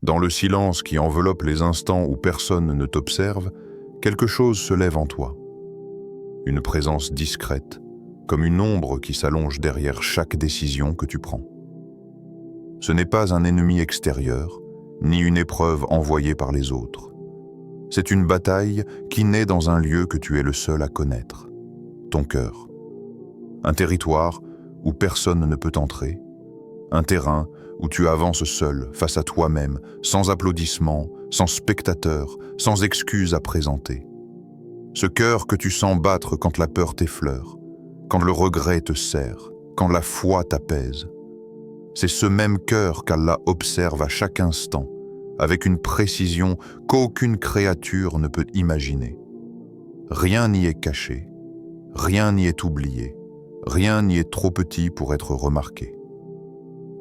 Dans le silence qui enveloppe les instants où personne ne t'observe, quelque chose se lève en toi. Une présence discrète, comme une ombre qui s'allonge derrière chaque décision que tu prends. Ce n'est pas un ennemi extérieur, ni une épreuve envoyée par les autres. C'est une bataille qui naît dans un lieu que tu es le seul à connaître, ton cœur. Un territoire où personne ne peut entrer, un terrain où tu avances seul, face à toi-même, sans applaudissements, sans spectateurs, sans excuses à présenter. Ce cœur que tu sens battre quand la peur t'effleure, quand le regret te serre, quand la foi t'apaise. C'est ce même cœur qu'Allah observe à chaque instant, avec une précision qu'aucune créature ne peut imaginer. Rien n'y est caché, rien n'y est oublié, rien n'y est trop petit pour être remarqué.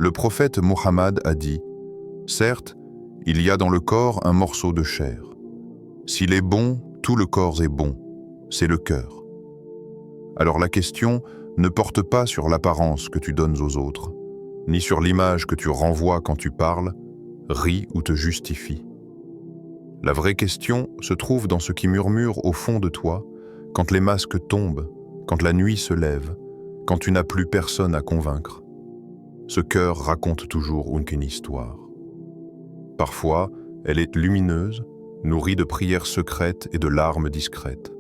Le prophète Muhammad a dit « Certes, il y a dans le corps un morceau de chair. S'il est bon, tout le corps est bon, c'est le cœur. » Alors la question ne porte pas sur l'apparence que tu donnes aux autres, ni sur l'image que tu renvoies quand tu parles, ris ou te justifies. La vraie question se trouve dans ce qui murmure au fond de toi, quand les masques tombent, quand la nuit se lève, quand tu n'as plus personne à convaincre. Ce cœur raconte toujours une histoire. Parfois, elle est lumineuse, nourrie de prières secrètes et de larmes discrètes.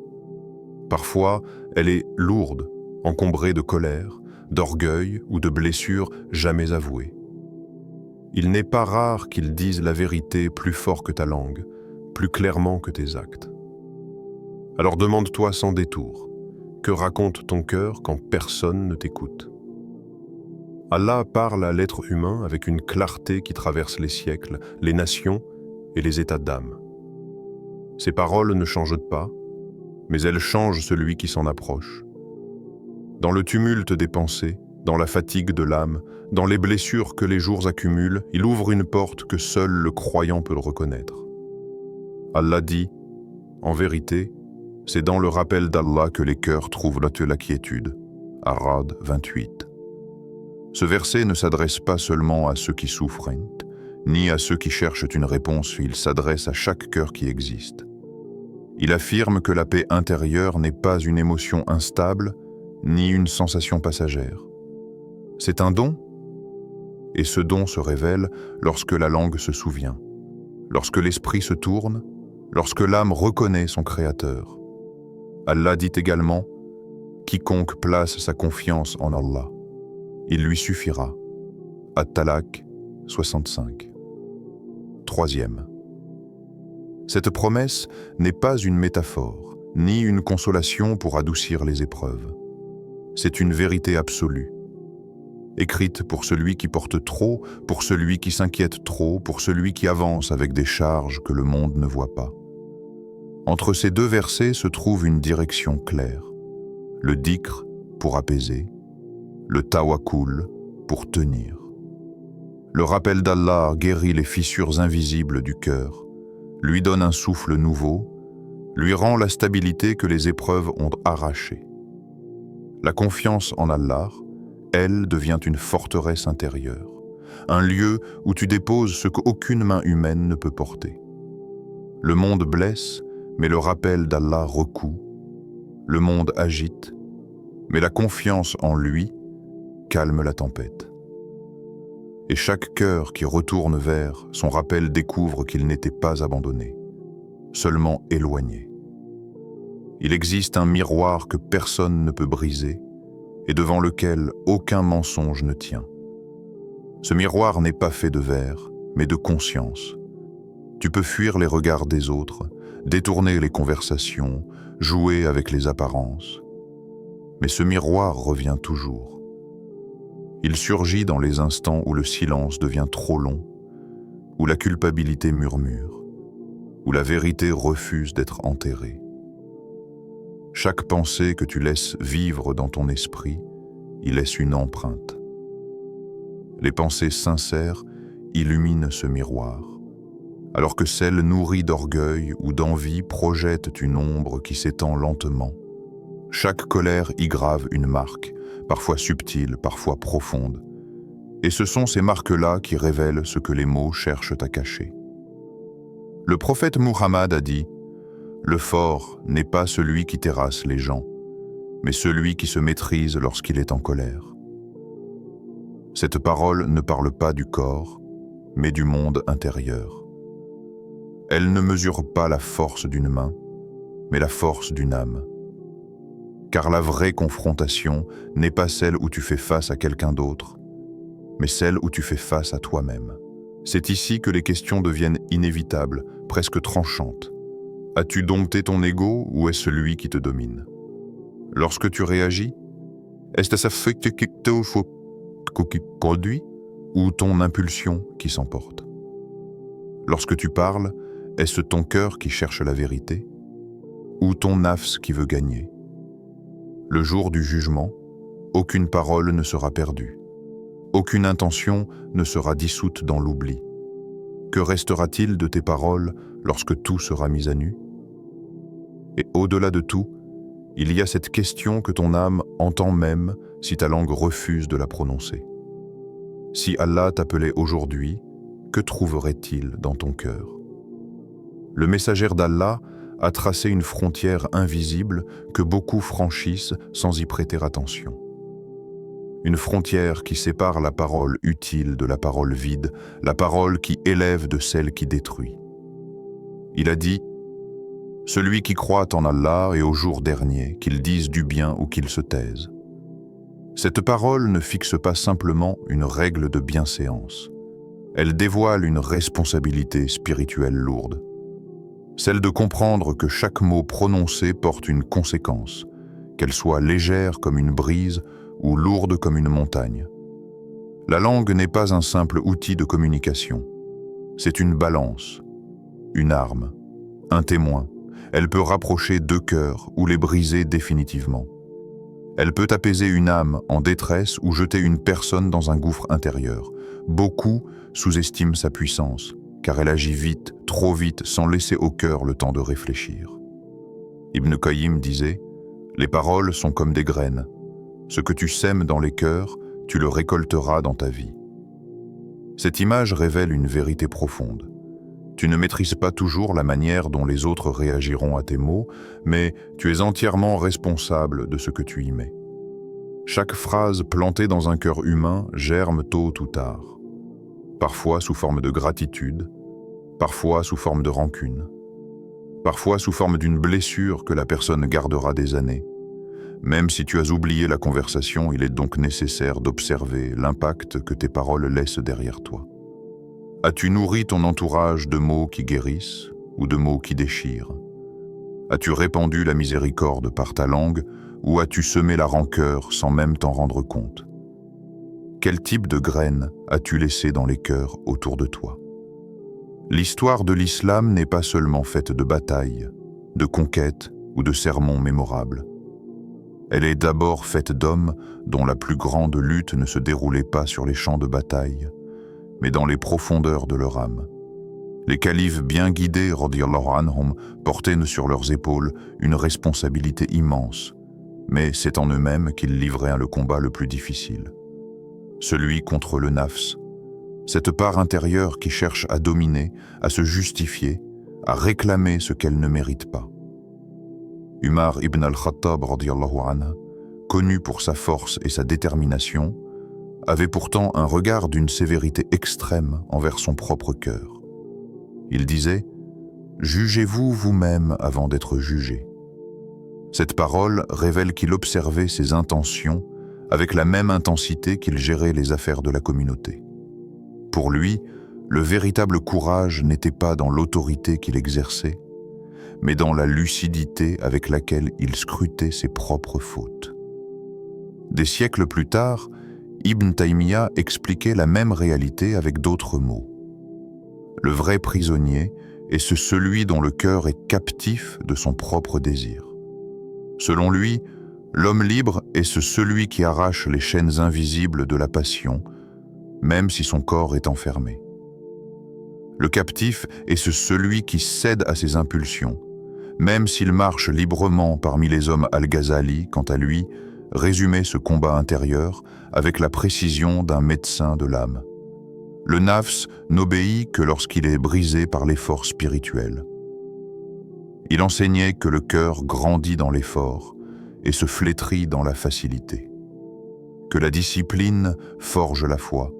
Parfois, elle est lourde, encombrée de colère, d'orgueil ou de blessures jamais avouées. Il n'est pas rare qu'ils disent la vérité plus fort que ta langue, plus clairement que tes actes. Alors demande-toi sans détour, que raconte ton cœur quand personne ne t'écoute? Allah parle à l'être humain avec une clarté qui traverse les siècles, les nations et les états d'âme. Ses paroles ne changent pas, mais elles changent celui qui s'en approche. Dans le tumulte des pensées, dans la fatigue de l'âme, dans les blessures que les jours accumulent, il ouvre une porte que seul le croyant peut le reconnaître. Allah dit, en vérité, c'est dans le rappel d'Allah que les cœurs trouvent la quiétude. Ar-Ra'd 28. Ce verset ne s'adresse pas seulement à ceux qui souffrent, ni à ceux qui cherchent une réponse, il s'adresse à chaque cœur qui existe. Il affirme que la paix intérieure n'est pas une émotion instable, ni une sensation passagère. C'est un don, et ce don se révèle lorsque la langue se souvient, lorsque l'esprit se tourne, lorsque l'âme reconnaît son Créateur. Allah dit également « Quiconque place sa confiance en Allah, il lui suffira. » At-Talaq 65. Troisième. Cette promesse n'est pas une métaphore, ni une consolation pour adoucir les épreuves. C'est une vérité absolue, écrite pour celui qui porte trop, pour celui qui s'inquiète trop, pour celui qui avance avec des charges que le monde ne voit pas. Entre ces deux versets se trouve une direction claire. Le dhikr pour apaiser, le tawakkul pour tenir. Le rappel d'Allah guérit les fissures invisibles du cœur, lui donne un souffle nouveau, lui rend la stabilité que les épreuves ont arrachée. La confiance en Allah, elle, devient une forteresse intérieure, un lieu où tu déposes ce qu'aucune main humaine ne peut porter. Le monde blesse, mais le rappel d'Allah recoue. Le monde agite, mais la confiance en lui calme la tempête. Et chaque cœur qui retourne vers son rappel découvre qu'il n'était pas abandonné, seulement éloigné. Il existe un miroir que personne ne peut briser et devant lequel aucun mensonge ne tient. Ce miroir n'est pas fait de verre, mais de conscience. Tu peux fuir les regards des autres, détourner les conversations, jouer avec les apparences. Mais ce miroir revient toujours. Il surgit dans les instants où le silence devient trop long, où la culpabilité murmure, où la vérité refuse d'être enterrée. Chaque pensée que tu laisses vivre dans ton esprit y laisse une empreinte. Les pensées sincères illuminent ce miroir, alors que celles nourries d'orgueil ou d'envie projettent une ombre qui s'étend lentement. Chaque colère y grave une marque, parfois subtile, parfois profonde, Et ce sont ces marques-là qui révèlent ce que les mots cherchent à cacher. Le prophète Muhammad a dit « Le fort n'est pas celui qui terrasse les gens, mais celui qui se maîtrise lorsqu'il est en colère. » Cette parole ne parle pas du corps, mais du monde intérieur. Elle ne mesure pas la force d'une main, mais la force d'une âme. Car la vraie confrontation n'est pas celle où tu fais face à quelqu'un d'autre, mais celle où tu fais face à toi-même. C'est ici que les questions deviennent inévitables, presque tranchantes. As-tu dompté ton ego ou est-ce celui qui te domine? Lorsque tu réagis, est-ce ça fait que qui produit ou ton impulsion qui s'emporte? Lorsque tu parles, est-ce ton cœur qui cherche la vérité ou ton nafs qui veut gagner? Le jour du jugement, aucune parole ne sera perdue. Aucune intention ne sera dissoute dans l'oubli. Que restera-t-il de tes paroles lorsque tout sera mis à nu? Et au-delà de tout, il y a cette question que ton âme entend même si ta langue refuse de la prononcer. Si Allah t'appelait aujourd'hui, que trouverait-il dans ton cœur? Le messager d'Allah a tracé une frontière invisible que beaucoup franchissent sans y prêter attention. Une frontière qui sépare la parole utile de la parole vide, la parole qui élève de celle qui détruit. Il a dit « Celui qui croit en Allah et au jour dernier, qu'il dise du bien ou qu'il se taise. » Cette parole ne fixe pas simplement une règle de bienséance. Elle dévoile une responsabilité spirituelle lourde. Celle de comprendre que chaque mot prononcé porte une conséquence, qu'elle soit légère comme une brise ou lourde comme une montagne. La langue n'est pas un simple outil de communication. C'est une balance, une arme, un témoin. Elle peut rapprocher deux cœurs ou les briser définitivement. Elle peut apaiser une âme en détresse ou jeter une personne dans un gouffre intérieur. Beaucoup sous-estiment sa puissance, car elle agit vite, trop vite, sans laisser au cœur le temps de réfléchir. Ibn Qayyim disait « Les paroles sont comme des graines. Ce que tu sèmes dans les cœurs, tu le récolteras dans ta vie. » Cette image révèle une vérité profonde. Tu ne maîtrises pas toujours la manière dont les autres réagiront à tes mots, mais tu es entièrement responsable de ce que tu y mets. Chaque phrase plantée dans un cœur humain germe tôt ou tard. Parfois sous forme de gratitude, parfois sous forme de rancune, parfois sous forme d'une blessure que la personne gardera des années. Même si tu as oublié la conversation, il est donc nécessaire d'observer l'impact que tes paroles laissent derrière toi. As-tu nourri ton entourage de mots qui guérissent ou de mots qui déchirent? As-tu répandu la miséricorde par ta langue ou as-tu semé la rancœur sans même t'en rendre compte? Quel type de graines as-tu laissé dans les cœurs autour de toi? L'histoire de l'islam n'est pas seulement faite de batailles, de conquêtes ou de sermons mémorables. Elle est d'abord faite d'hommes dont la plus grande lutte ne se déroulait pas sur les champs de bataille, mais dans les profondeurs de leur âme. Les califes bien guidés, radiyallahu anhum, portaient sur leurs épaules une responsabilité immense, mais c'est en eux-mêmes qu'ils livraient le combat le plus difficile. Celui contre le nafs, cette part intérieure qui cherche à dominer, à se justifier, à réclamer ce qu'elle ne mérite pas. Umar ibn al-Khattab, radiyallahu anhu, connu pour sa force et sa détermination, avait pourtant un regard d'une sévérité extrême envers son propre cœur. Il disait « Jugez-vous vous-même avant d'être jugé ». Cette parole révèle qu'il observait ses intentions avec la même intensité qu'il gérait les affaires de la communauté. Pour lui, le véritable courage n'était pas dans l'autorité qu'il exerçait, mais dans la lucidité avec laquelle il scrutait ses propres fautes. Des siècles plus tard, Ibn Taymiyyah expliquait la même réalité avec d'autres mots. Le vrai prisonnier est celui dont le cœur est captif de son propre désir. Selon lui, l'homme libre est celui qui arrache les chaînes invisibles de la passion, même si son corps est enfermé. Le captif est celui qui cède à ses impulsions, même s'il marche librement parmi les hommes. Al-Ghazali, quant à lui, résumait ce combat intérieur avec la précision d'un médecin de l'âme. Le nafs n'obéit que lorsqu'il est brisé par l'effort spirituel. Il enseignait que le cœur grandit dans l'effort et se flétrit dans la facilité, que la discipline forge la foi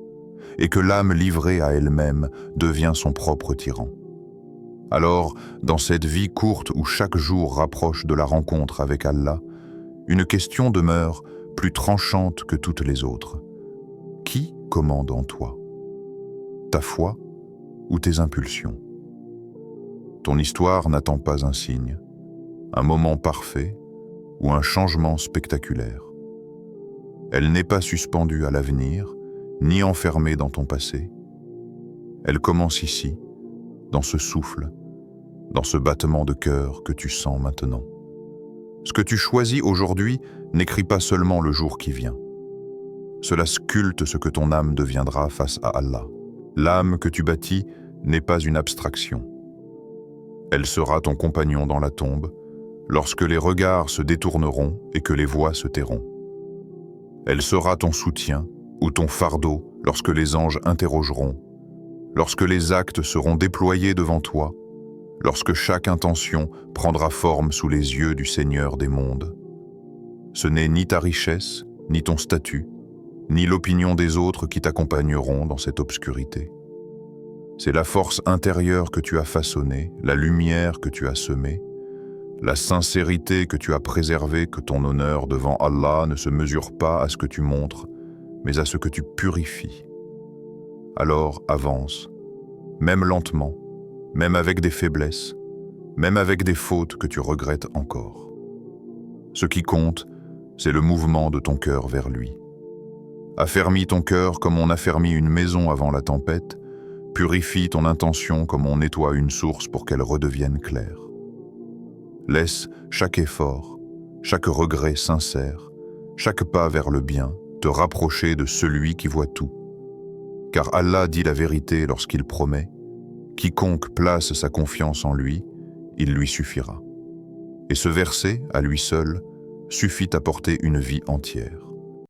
et que l'âme livrée à elle-même devient son propre tyran. Alors, dans cette vie courte où chaque jour rapproche de la rencontre avec Allah, une question demeure plus tranchante que toutes les autres. Qui commande en toi? Ta foi ou tes impulsions? Ton histoire n'attend pas un signe, un moment parfait ou un changement spectaculaire. Elle n'est pas suspendue à l'avenir, ni enfermée dans ton passé. Elle commence ici, dans ce souffle, dans ce battement de cœur que tu sens maintenant. Ce que tu choisis aujourd'hui n'écrit pas seulement le jour qui vient. Cela sculpte ce que ton âme deviendra face à Allah. L'âme que tu bâtis n'est pas une abstraction. Elle sera ton compagnon dans la tombe, lorsque les regards se détourneront et que les voix se tairont. Elle sera ton soutien ou ton fardeau lorsque les anges interrogeront, lorsque les actes seront déployés devant toi, lorsque chaque intention prendra forme sous les yeux du Seigneur des mondes. Ce n'est ni ta richesse, ni ton statut, ni l'opinion des autres qui t'accompagneront dans cette obscurité. C'est la force intérieure que tu as façonnée, la lumière que tu as semée, la sincérité que tu as préservée, que ton honneur devant Allah ne se mesure pas à ce que tu montres, mais à ce que tu purifies. Alors avance, même lentement, même avec des faiblesses, même avec des fautes que tu regrettes encore. Ce qui compte, c'est le mouvement de ton cœur vers lui. Affermis ton cœur comme on affermit une maison avant la tempête, purifie ton intention comme on nettoie une source pour qu'elle redevienne claire. Laisse chaque effort, chaque regret sincère, chaque pas vers le bien te rapprocher de celui qui voit tout. Car Allah dit la vérité lorsqu'il promet « Quiconque place sa confiance en lui, il lui suffira ». Et ce verset, à lui seul, suffit à porter une vie entière.